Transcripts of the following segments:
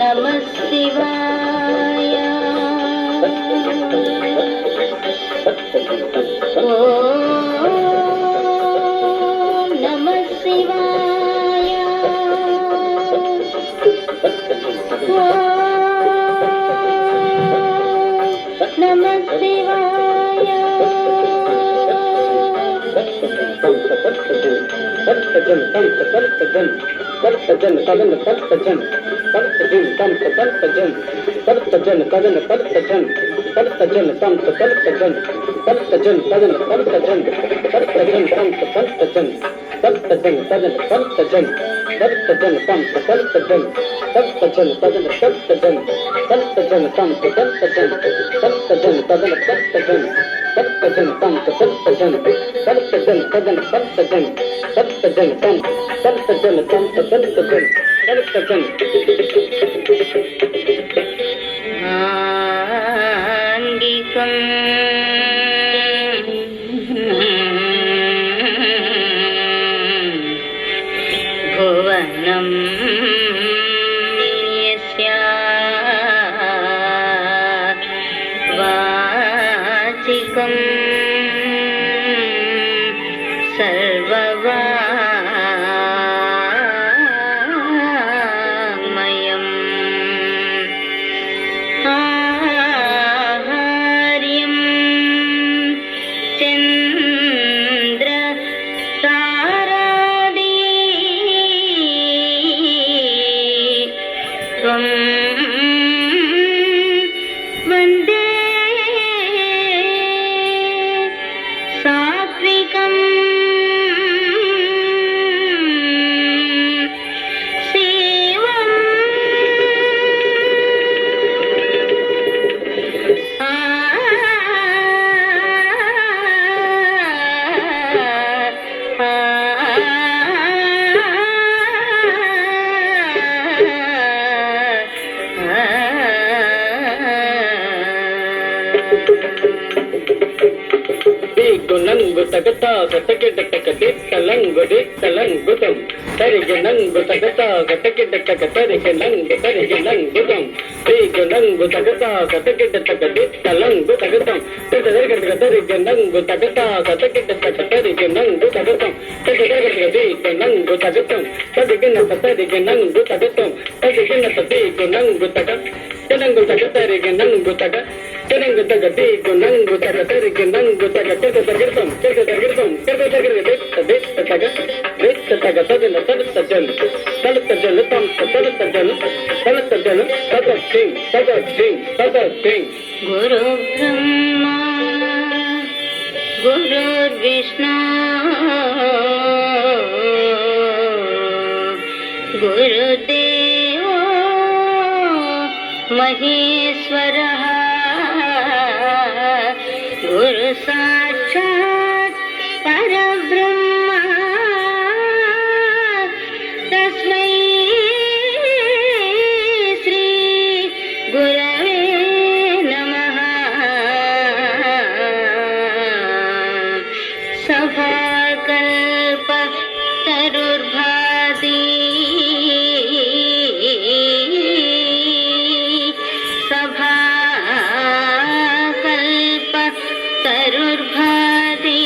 नमः शिवाय नमः शिवाय नमः शिवाय भुवनं यस्या वाचिकं सर्ववाङ्मयम् आहार्यं चन्द्र तारादि त्वं वन्दे सात्विकं शिवम् गुतगता गतकिटकटिट्टलंगुदिट्टलंगुतम तरिगनंगुतगता गतकिटकटरिगनंगुतरिगनंगुतम तरिगनंगुतगता गतकिटकटिट्टलंगुतगतम तरिगनंगुतगता गतकिटकटरिगनंगुतगतम तरिगनंगुतगतम तरिगनंगुतगतम तरिगनंगुतगतम Tenangutaka Tenangutagati Gunangutagati Gunangutagatam Kagatam Guru Brahma Guru Vishnu Guru Deva Maheshwarah Guru Sakshat Parabrahma Tasmai Sri Gurave Namaha Sabhakalpa Tarurbhati Sabhakalpa Tarurbhati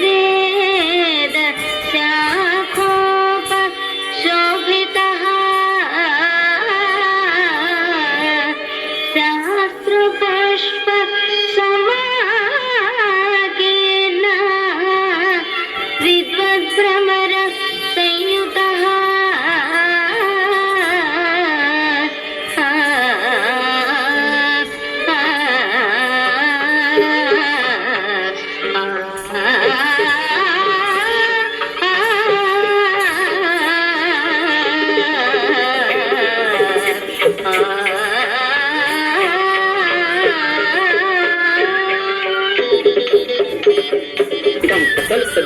Veda Shakhopa Shobhitaha Shastra Pushpa Samakena Vidvat Brahmara Sanyutaha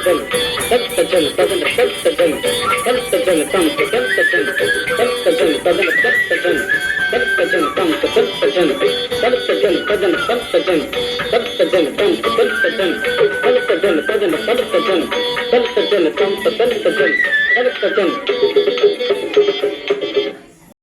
Saptajan, Saptajan, Tadan, Saptajan, Saptajan, Tam, Saptajan, Saptajan, Tadan, Saptajan, Saptajan, Tam, Saptajan, Saptajan, Tadan, Saptajan, Saptajan, Tam, Saptajan, Saptajan, Tadan, Saptajan, Saptajan, Tam, Saptajan, Saptajan.